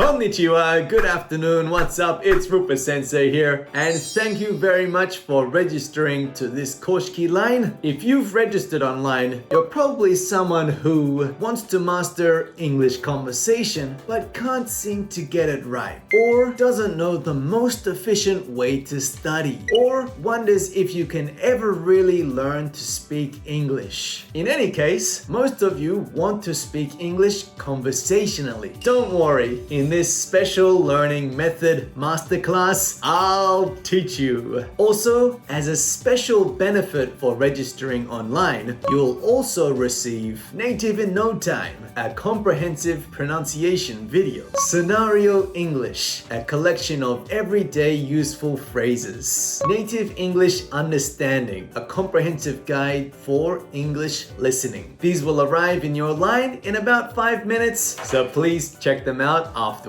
Konnichiwa, good afternoon, what's up? It's Rupa Sensei here, and thank you very much for registering to this Koshiki line. If you've registered online, you're probably someone who wants to master English conversation but can't seem to get it right, or doesn't know the most efficient way to study, or wonders if you can ever really learn to speak English. In any case, most of you want to speak English conversationally. Don't worry, in this special learning method masterclass, I'll teach you. Also, as a special benefit for registering online, you'll also receive Native in No Time, a comprehensive pronunciation video, Scenario English, a collection of everyday useful phrases, Native English Understanding, a comprehensive guide for English listening. These will arrive in your line in about 5 minutes, so please check them out afterwards.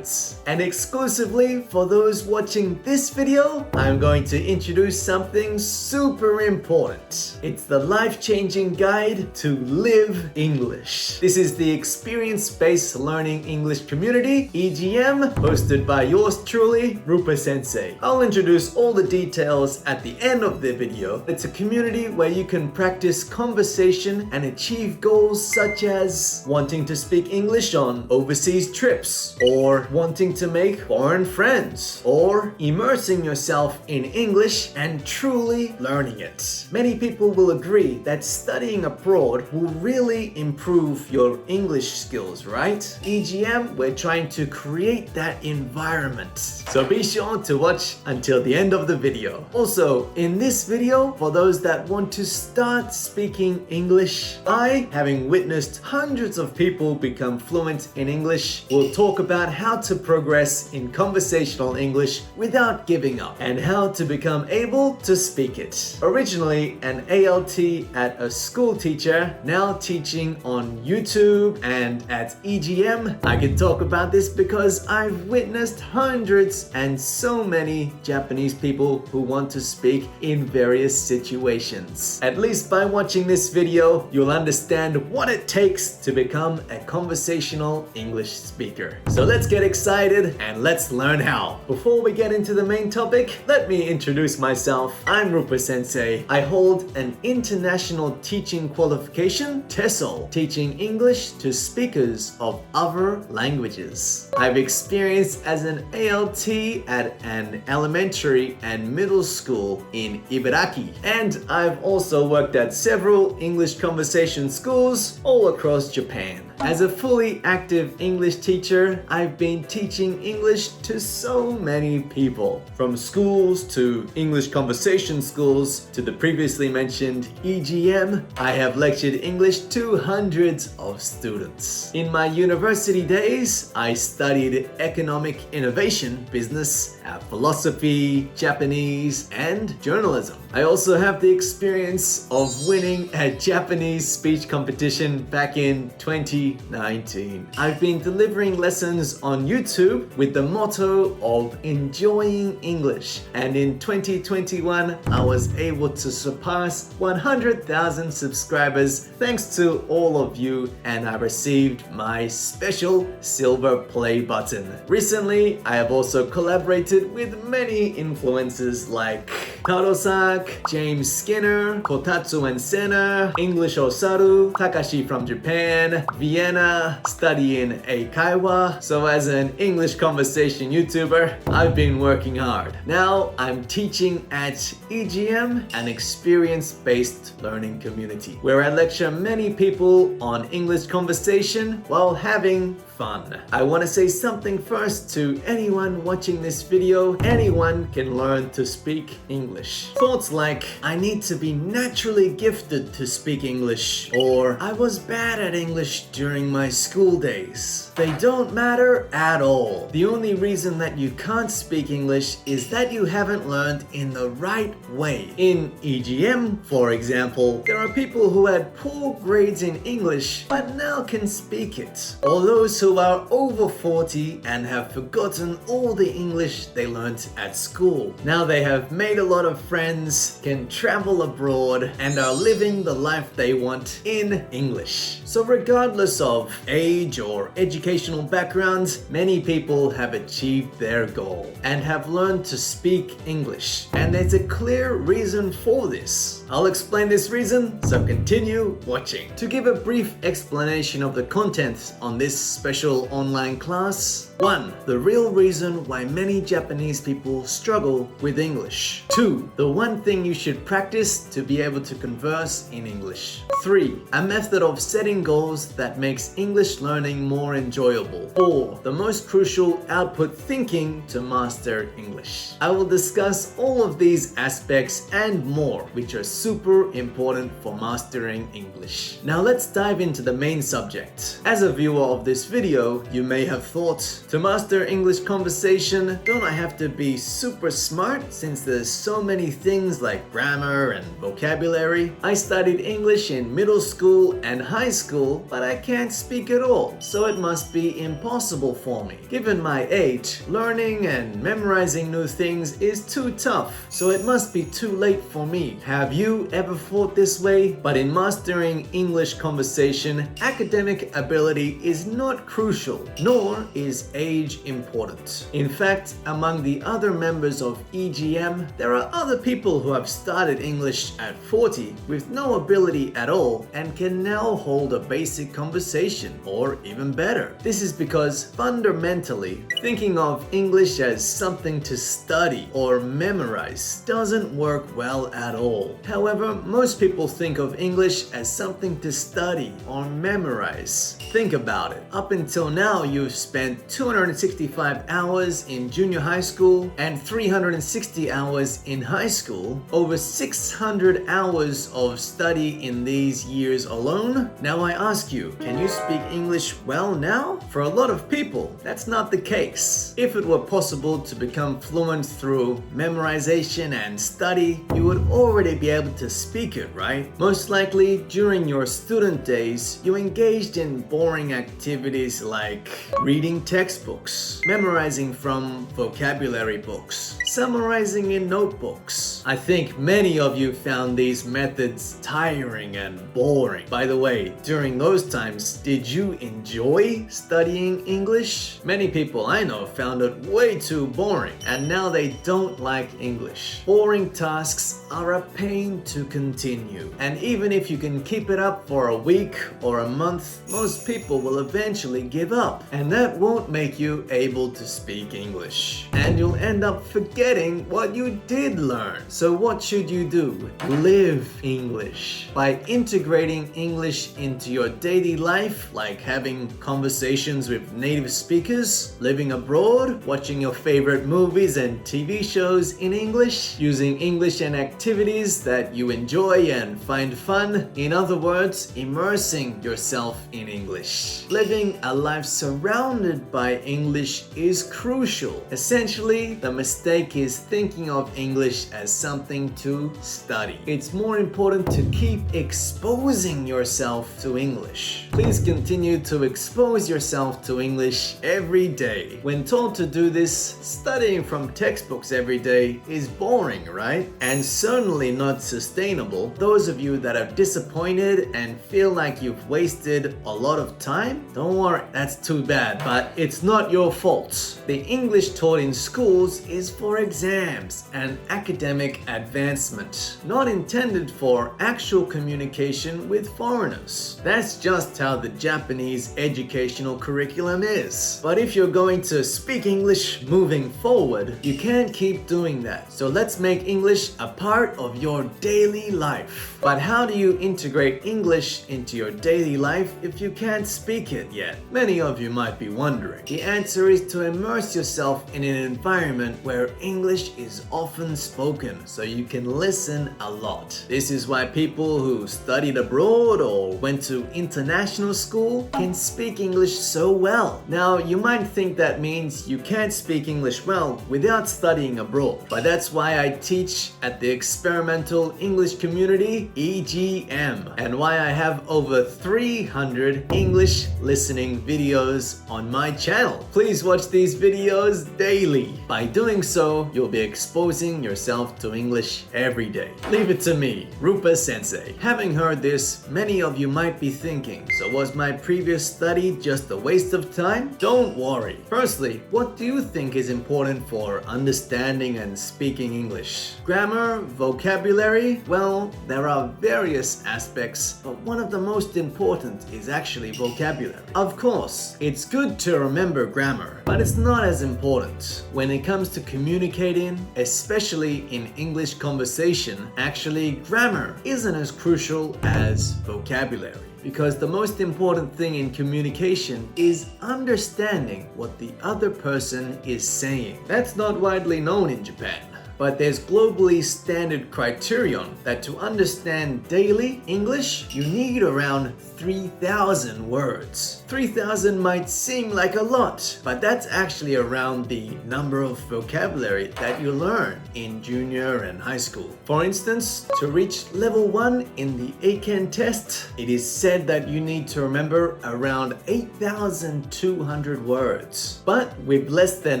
And exclusively for those watching this video, I'm going to introduce something super important. It's the life-changing guide to live English. This is the experience-based learning English community, EGM, hosted by yours truly, Rupa Sensei. I'll introduce all the details at the end of the video. It's a community where you can practice conversation and achieve goals such as wanting to speak English on overseas trips, or wanting to make foreign friends, or immersing yourself in English and truly learning it. Many people will agree that studying abroad will really improve your English skills, right? EGM, we're trying to create that environment. So be sure to watch until the end of the video. Also, in this video, for those that want to start speaking English, I, having witnessed hundreds of people become fluent in English, will talk about how to progress in conversational English without giving up, and how to become able to speak it. Originally an ALT at a school teacher, now teaching on YouTube and at EGM, I can talk about this because I've witnessed hundreds and so many Japanese people who want to speak in various situations. At least by watching this video, you'll understand what it takes to become a conversational English speaker. So let's get excited and let's learn how. Before we get into the main topic, let me introduce myself. I'm Rupa Sensei. I hold an international teaching qualification, TESOL, teaching English to speakers of other languages. I've experienced as an ALT at an elementary and middle school in Ibaraki, and I've also worked at several English conversation schools all across Japan. As a fully active English teacher, I've been teaching English to so many people, from schools to English conversation schools to the previously mentioned EGM. I have lectured English to hundreds of students. In my university days, I studied economic innovation, business, philosophy, Japanese, and journalism. I also have the experience of winning a Japanese speech competition back in 2019. I've been delivering lessons on YouTube with the motto of enjoying English, and in 2021 I was able to surpass 100,000 subscribers thanks to all of you, and I received my special silver play button. Recently, I have also collaborated with many influencers like Karo-sak, James Skinner, Kotatsu and Senna, English Osaru, Takashi from Japan, Vienna, studying Eikaiwa. So as an English conversation YouTuber, I've been working hard. Now I'm teaching at EGM, an experience-based learning community, where I lecture many people on English conversation while having fun. I want to say something first to anyone watching this video. Anyone can learn to speak English. Thoughts like, I need to be naturally gifted to speak English, or I was bad at English during my school days, they don't matter at all. The only reason that you can't speak English is that you haven't learned in the right way. In EGM, for example, there are people who had poor grades in English but now can speak it, or those who who are over 40 and have forgotten all the English they learned at school. Now they have made a lot of friends, can travel abroad, and are living the life they want in English. So regardless of age or educational background, many people have achieved their goal and have learned to speak English. And there's a clear reason for this. I'll explain this reason, so continue watching. To give a brief explanation of the content on this special online class, 1. The real reason why many Japanese people struggle with English. 2. The one thing you should practice to be able to converse in English. 3. A method of setting goals that makes English learning more enjoyable. 4. The most crucial output thinking to master English. I will discuss all of these aspects and more, which are super important for mastering English. Now let's dive into the main subject. As a viewer of this video, you may have thought, to master English conversation, don't I have to be super smart since there's so many things like grammar and vocabulary? I studied English in middle school and high school, but I can't speak at all, so it must be impossible for me. Given my age, learning and memorizing new things is too tough, so it must be too late for me. Have you ever thought this way? But in mastering English conversation, academic ability is not crucial, nor is age important. In fact, among the other members of EGM, there are other people who have started English at 40 with no ability at all and can now hold a basic conversation, or even better. This is because fundamentally, thinking of English as something to study or memorize doesn't work well at all. However, most people think of English as something to study or memorize. Think about it. Up until now, you've spent 265 hours in junior high school and 360 hours in high school, over 600 hours of study in these years alone. Now I ask you, can you speak English well now? For a lot of people, that's not the case. If it were possible to become fluent through memorization and study, you would already be able to speak it, right? Most likely, during your student days, you engaged in boring activities like reading textbooks, memorizing from vocabulary books, summarizing in notebooks. I think many of you found these methods tiring and boring. By the way, during those times, did you enjoy studying English? Many people I know found it way too boring, and now they don't like English. Boring tasks are a pain to continue, and even if you can keep it up for a week or a month, most people will eventually give up, and that won't make you able to speak English. And you'll end up forgetting what you did learn. So what should you do? Live English. By integrating English into your daily life, like having conversations with native speakers, living abroad, watching your favorite movies and TV shows in English, using English in activities that you enjoy and find fun. In other words, immersing yourself in English. Living a life surrounded by English is crucial. Essentially, the mistake is thinking of English as something to study. It's more important to keep exposing yourself to English. Please continue to expose yourself to English every day. When told to do this, studying from textbooks every day is boring, right? And certainly not sustainable. Those of you that are disappointed and feel like you've wasted a lot of time, don't worry, that's too bad, but it's not your fault. The English taught in schools is for exams and academic advancement, not intended for actual communication with foreigners. That's just how the Japanese educational curriculum is. But if you're going to speak English moving forward, you can't keep doing that. So let's make English a part of your daily life. But how do you integrate English into your daily life if you can't speak it yet? Many of you might be wondering. The answer is to immerse yourself in an environment where English is often spoken, so you can listen a lot. This is why people who studied abroad or went to international international school can speak English so well. Now, you might think that means you can't speak English well without studying abroad, but that's why I teach at the Experimental English Community, EGM, and why I have over 300 English listening videos on my channel. Please watch these videos daily. By doing so, you'll be exposing yourself to English every day. Leave it to me, Rupa Sensei. Having heard this, many of you might be thinking, so was my previous study just a waste of time? Don't worry. Firstly, what do you think is important for understanding and speaking English? Grammar? Vocabulary? Well, there are various aspects, but one of the most important is actually vocabulary. Of course, it's good to remember grammar, but it's not as important. When it comes to communicating, especially in English conversation, actually grammar isn't as crucial as vocabulary. Because the most important thing in communication is understanding what the other person is saying. That's not widely known in Japan. But there's globally standard criterion that to understand daily English, you need around 3,000 words. 3,000 might seem like a lot, but that's actually around the number of vocabulary that you learn in junior and high school. For instance, to reach level 1 in the Eiken test, it is said that you need to remember around 8,200 words. But with less than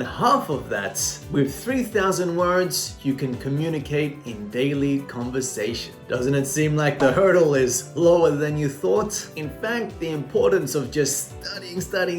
half of that, with 3,000 words, you can communicate in daily conversation. Doesn't it seem like the hurdle is lower than you thought? In fact, the importance of just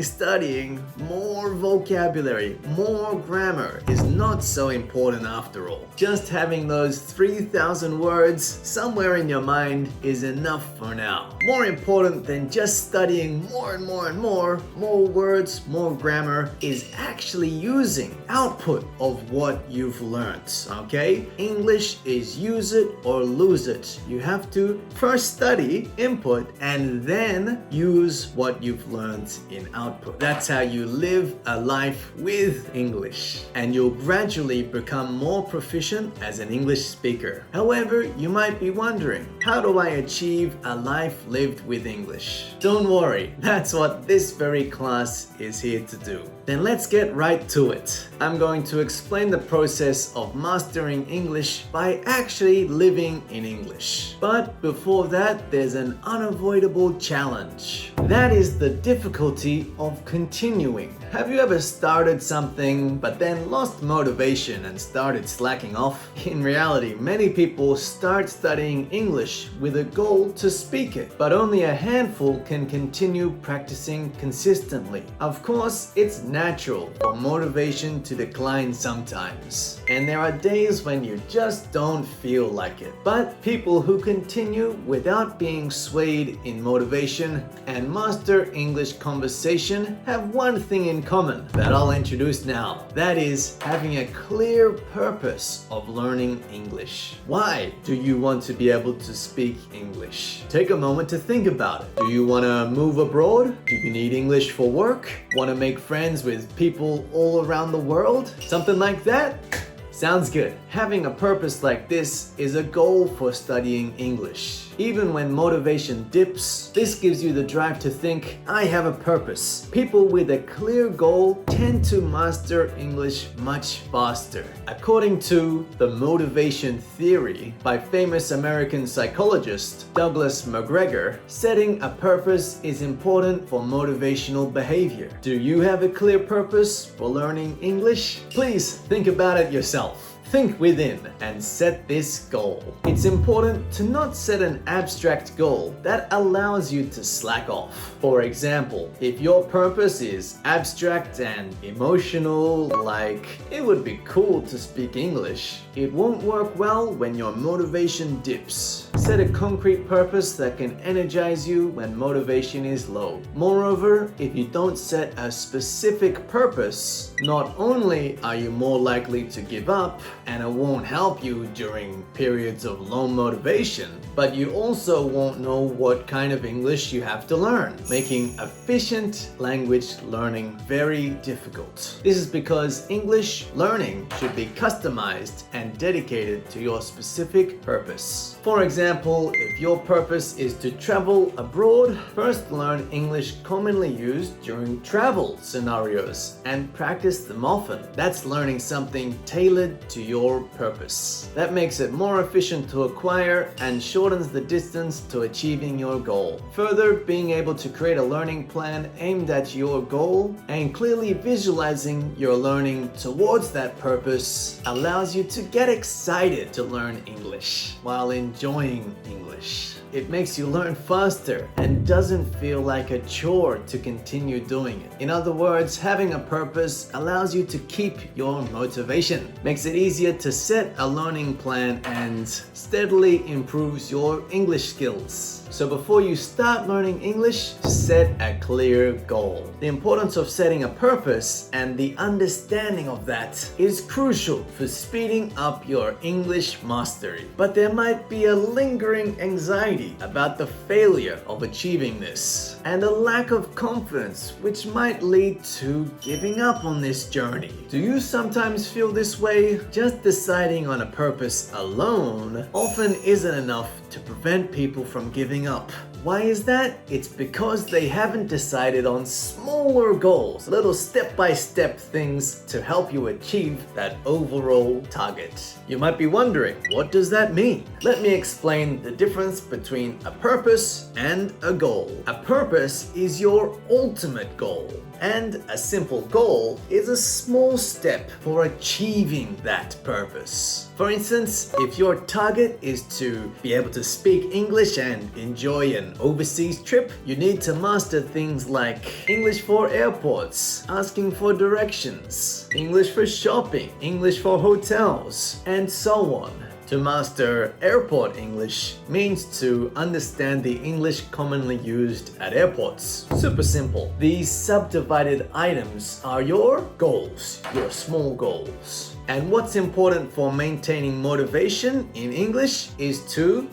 studying more vocabulary, more grammar is not so important after all. Just having those 3,000 words somewhere in your mind is enough for now. More important than just studying more and more words, more grammar is actually using output of what you've learned, okay? English is use it or lose it. You have to first study input and then use what you've learned in output. That's how you live a life with English, and you'll gradually become more proficient as an English speaker. However, you might be wondering, how do I achieve a life lived with English? Don't worry, that's what this very class is here to do. Then let's get right to it. I'm going to explain the process of mastering English by actually living in English. But before that, there's an unavoidable challenge. That is the difficulty of continuing. Have you ever started something but then lost motivation and started slacking off? In reality, many people start studying English with a goal to speak it, but only a handful can continue practicing consistently. Of course, it's natural for motivation to decline sometimes, and there are days when you just don't feel like it. But people who continue without being swayed in motivation and master English conversation have one thing in common that I'll introduce now. That is having a clear purpose of learning English. Why do you want to be able to speak English? Take a moment to think about it. Do you want to move abroad? Do you need English for work? Want to make friends with people all around the world? Something like that? Sounds good. Having a purpose like this is a goal for studying English. Even when motivation dips, this gives you the drive to think, I have a purpose. People with a clear goal tend to master English much faster. According to the motivation theory by famous American psychologist Douglas McGregor, setting a purpose is important for motivational behavior. Do you have a clear purpose for learning English? Please think about it yourself. Think within and set this goal. It's important to not set an abstract goal that allows you to slack off. For example, if your purpose is abstract and emotional, like it would be cool to speak English, it won't work well when your motivation dips. Set a concrete purpose that can energize you when motivation is low. Moreover, if you don't set a specific purpose, not only are you more likely to give up, and it won't help you during periods of low motivation, but you also won't know what kind of English you have to learn, making efficient language learning very difficult. This is because English learning should be customized and dedicated to your specific purpose. For example, example, if your purpose is to travel abroad, first learn English commonly used during travel scenarios and practice them often. That's learning something tailored to your purpose. That makes it more efficient to acquire and shortens the distance to achieving your goal. Further, being able to create a learning plan aimed at your goal and clearly visualizing your learning towards that purpose allows you to get excited to learn English while enjoying English. It makes you learn faster and doesn't feel like a chore to continue doing it. In other words, having a purpose allows you to keep your motivation, makes it easier to set a learning plan, and steadily improves your English skills. So before you start learning English, set a clear goal. The importance of setting a purpose and the understanding of that is crucial for speeding up your English mastery. But there might be a lingering anxiety about the failure of achieving this, and a lack of confidence which might lead to giving up on this journey. Do you sometimes feel this way? Just deciding on a purpose alone often isn't enough to prevent people from giving up. Why is that? It's because they haven't decided on smaller goals, little step-by-step things to help you achieve that overall target. You might be wondering, what does that mean? Let me explain the difference between a purpose and a goal. A purpose is your ultimate goal, and a simple goal is a small step for achieving that purpose. For instance, if your target is to be able to speak English and enjoy an overseas trip, you need to master things like English for airports, asking for directions, English for shopping, English for hotels, and so on. To master airport English means to understand the English commonly used at airports. Super simple. These subdivided items are your goals, your small goals. And what's important for maintaining motivation in English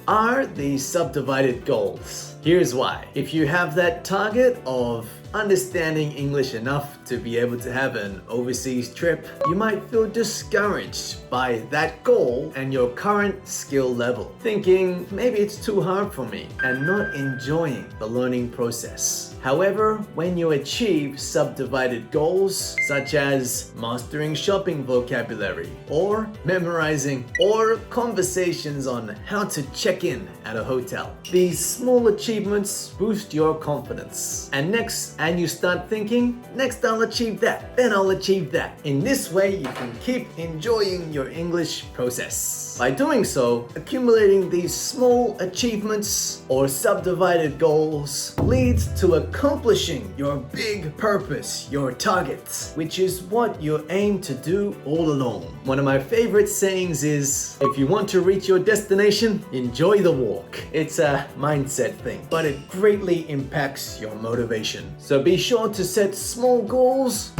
are these subdivided goals. Here's why. If you have that target of understanding English enough to be able to have an overseas trip, you might feel discouraged by that goal and your current skill level, thinking maybe it's too hard for me and not enjoying the learning process. However, when you achieve subdivided goals such as mastering shopping vocabulary or memorizing or conversations on how to check in at a hotel, these small achievements boost your confidence. And you start thinking, next I'll achieve that, then I'll achieve that. In this way, you can keep enjoying your English process. By doing so, accumulating these small achievements or subdivided goals leads to accomplishing your big purpose, your targets, which is what you aim to do all along. One of my favorite sayings is, if you want to reach your destination, enjoy the walk. It's a mindset thing, but it greatly impacts your motivation. So be sure to set small goals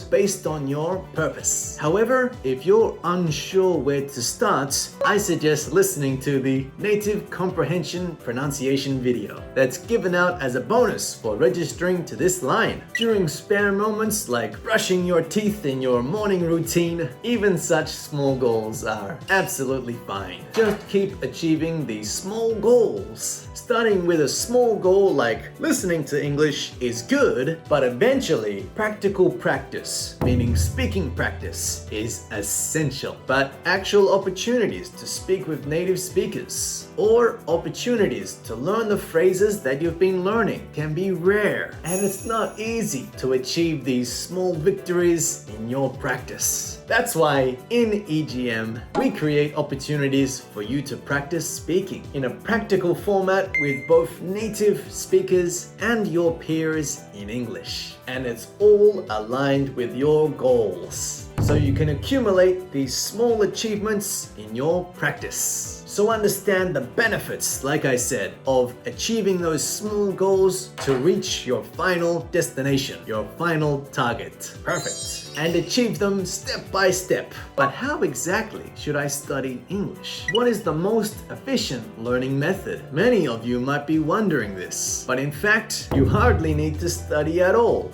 based on your purpose. However, if you're unsure where to start, I suggest listening to the native comprehension pronunciation video that's given out as a bonus for registering to this line. During spare moments like brushing your teeth in your morning routine, even such small goals are absolutely fine. Just keep achieving these small goals. Starting with a small goal like listening to English is good, but eventually practical practice, meaning speaking practice, is essential. But actual opportunities to speak with native speakers or opportunities to learn the phrases that you've been learning can be rare, and it's not easy to achieve these small victories in your practice. That's why in EGM, we create opportunities for you to practice speaking in a practical format with both native speakers and your peers in English. And it's all aligned with your goals, so you can accumulate these small achievements in your practice. So understand the benefits, like I said, of achieving those small goals to reach your final destination, your final target. Perfect. And achieve them step by step. But how exactly should I study English? What is the most efficient learning method? Many of you might be wondering this, but in fact, you hardly need to study at all.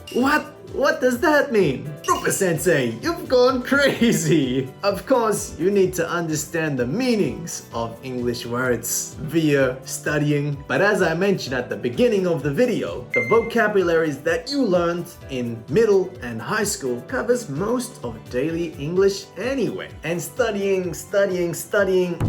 What does that mean? Rupa Sensei, you've you've gone crazy. Of course, you need to understand the meanings of English words via studying. But as I mentioned at the beginning of the video, the vocabularies that you learned in middle and high school covers most of daily English anyway. And studying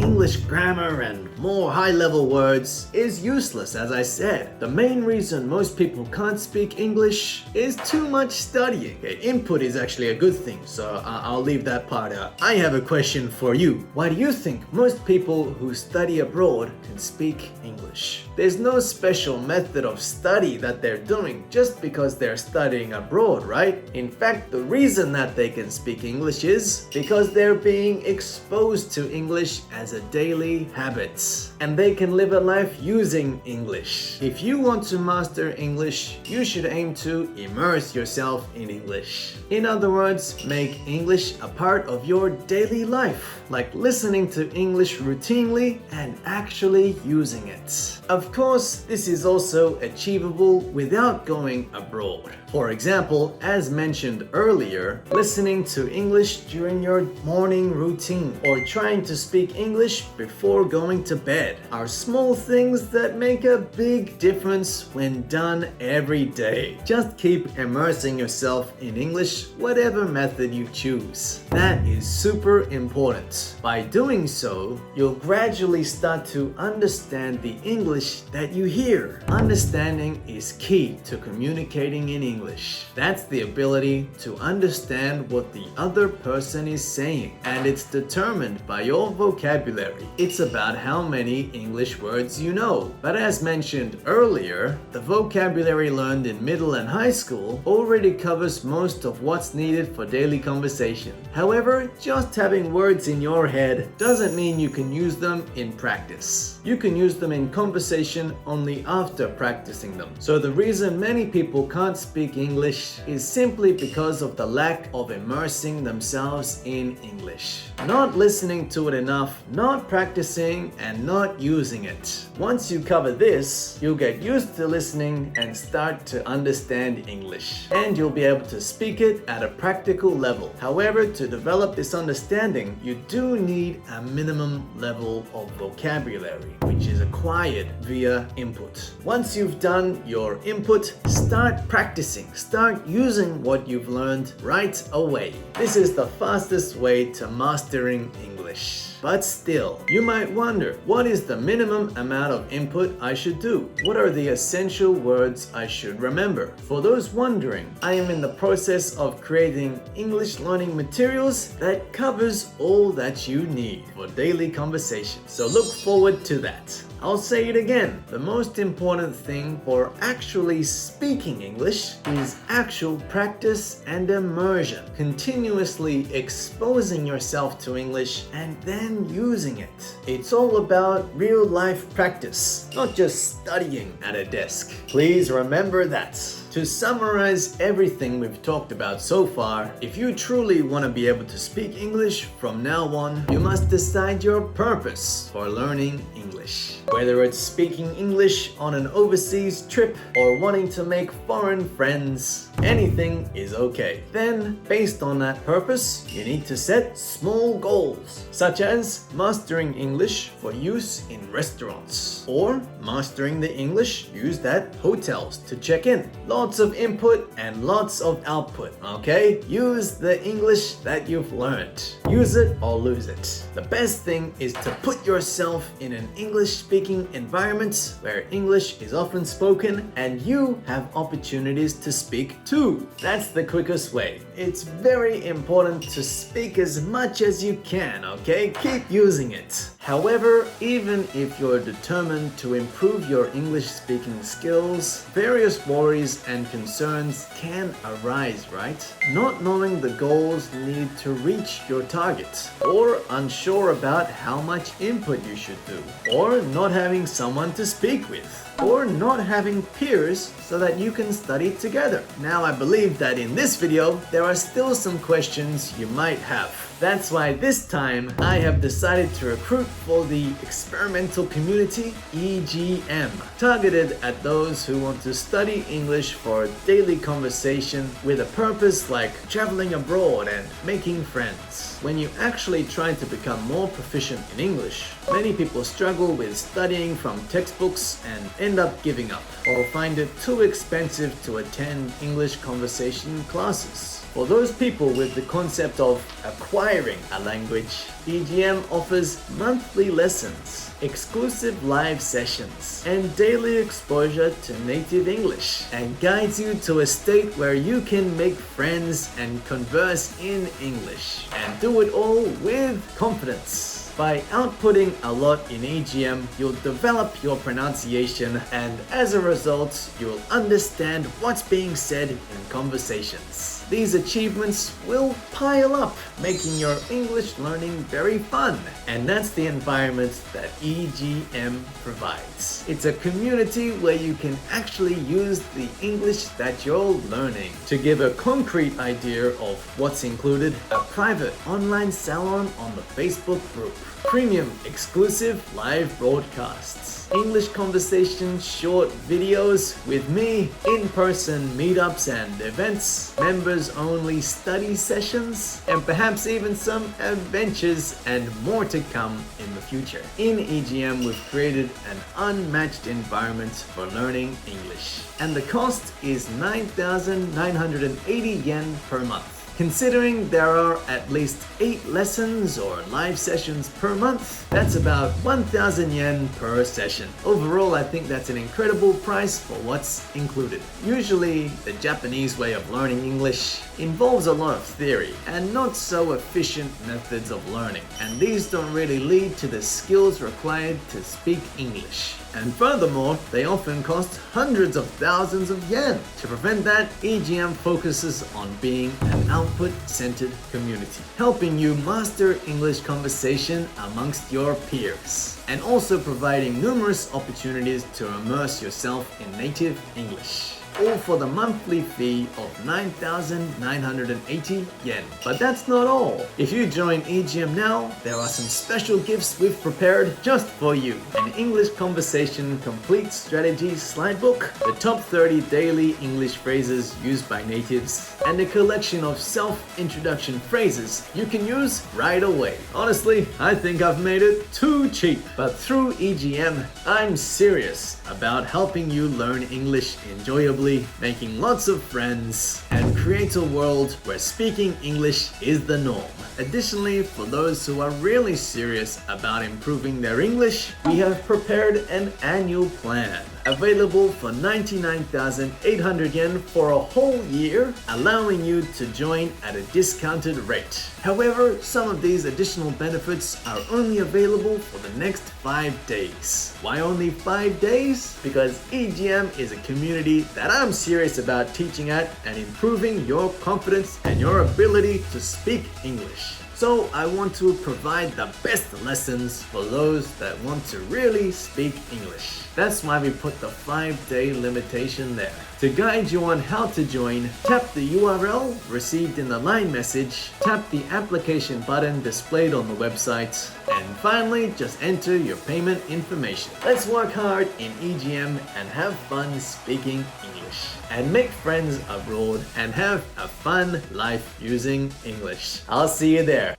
English grammar and more high-level words is useless, as I said. The main reason most people can't speak English is too much studying. Okay, input is actually a good thing, so I'll leave that part out. I have a question for you. Why do you think most people who study abroad can speak English? There's no special method of study that they're doing just because they're studying abroad, right? In fact, the reason that they can speak English is because they're being exposed to English as a daily habit, and they can live a life using English. If you want to master English, you should aim to immerse yourself in English. In other words, make English a part of your daily life, like listening to English routinely and actually using it. Of course, this is also achievable without going abroad. For example, as mentioned earlier, listening to English during your morning routine or trying to speak English before going to bed are small things that make a big difference when done every day. Just keep immersing yourself in English, whatever method you choose. That is super important. By doing so, you'll gradually start to understand the English that you hear. Understanding is key to communicating in English. That's the ability to understand what the other person is saying, and it's determined by your vocabulary. It's about how many English words you know. But as mentioned earlier, the vocabulary learned in middle and high school already covers most of what's needed for daily conversation. However, just having words in your head doesn't mean you can use them in practice. You can use them in conversation only after practicing them. So the reason many people can't speak English is simply because of the lack of immersing themselves in English. Not listening to it enough, not practicing, and not using it. Once you cover this, you'll get used to listening and start to understand English. And you'll be able to speak it at a practical level. However, to develop this understanding, you do need a minimum level of vocabulary, which is acquired via input. Once you've done your input, start practicing. Start using what you've learned right away. This is the fastest way to mastering English. But still, you might wonder, what is the minimum amount of input I should do? What are the essential words I should remember? For those wondering, I am in the process of creating English learning materials that covers all that you need for daily conversation. So look forward to that. I'll say it again. The most important thing for actually speaking English is actual practice and immersion. Continuously exposing yourself to English and then using it. It's all about real life practice, not just studying at a desk. Please remember that. To summarize everything we've talked about so far, if you truly want to be able to speak English from now on, you must decide your purpose for learning English. Whether it's speaking English on an overseas trip or wanting to make foreign friends, anything is okay. Then, based on that purpose, you need to set small goals, such as mastering English for use in restaurants, or mastering the English used at hotels to check in. Lots of input and lots of output, okay? Use the English that you've learned. Use it or lose it. The best thing is to put yourself in an English-speaking environment where English is often spoken and you have opportunities to speak too. That's the quickest way. It's very important to speak as much as you can, okay? Keep using it. However, even if you're determined to improve your English speaking skills, various worries and concerns can arise, right? Not knowing the goals needed to reach your target, or unsure about how much input you should do, or not having someone to speak with, or not having peers so that you can study together. Now, I believe that in this video, there are still some questions you might have. That's why this time I have decided to recruit for the experimental community EGM, targeted at those who want to study English for daily conversation with a purpose like traveling abroad and making friends. When you actually try to become more proficient in English, many people struggle with studying from textbooks and end up giving up, or find it too expensive to attend English conversation classes. For those people with the concept of acquiring a language, EGM offers monthly lessons, exclusive live sessions, and daily exposure to native English, and guides you to a state where you can make friends and converse in English, and do it all with confidence. By outputting a lot in EGM, you'll develop your pronunciation, and as a result, you'll understand what's being said in conversations. These achievements will pile up, making your English learning very fun. And that's the environment that EGM provides. It's a community where you can actually use the English that you're learning. To give a concrete idea of what's included, a private online salon on the Facebook group, premium exclusive live broadcasts, English conversation short videos with me, in-person meetups and events, members-only study sessions, and perhaps even some adventures and more to come in the future. In EGM, we've created an unmatched environment for learning English, and the cost is 9,980 yen per month. Considering there are at least 8 lessons or live sessions per month, that's about 1,000 yen per session. Overall, I think that's an incredible price for what's included. Usually, the Japanese way of learning English involves a lot of theory and not so efficient methods of learning, and these don't really lead to the skills required to speak English. And furthermore, they often cost hundreds of thousands of yen. To prevent that, EGM focuses on being an output-centered community, helping you master English conversation amongst your peers, and also providing numerous opportunities to immerse yourself in native English, all for the monthly fee of 9,980 yen. But that's not all. If you join EGM now, there are some special gifts we've prepared just for you. An English conversation complete strategy slide book, the top 30 daily English phrases used by natives, and a collection of self-introduction phrases you can use right away. Honestly, I think I've made it too cheap. But through EGM, I'm serious about helping you learn English enjoyably, making lots of friends, and create a world where speaking English is the norm. Additionally, for those who are really serious about improving their English, we have prepared an annual plan, available for 99,800 yen for a whole year, allowing you to join at a discounted rate. However, some of these additional benefits are only available for the next 5 days. Why only 5 days? Because EGM is a community that I'm serious about teaching at and improving your confidence and your ability to speak English. So I want to provide the best lessons for those that want to really speak English. That's why we put the 5-day limitation there. To guide you on how to join, tap the URL received in the line message, tap the application button displayed on the website, and finally just enter your payment information. Let's work hard in EGM and have fun speaking English, and make friends abroad and have a fun life using English. I'll see you there.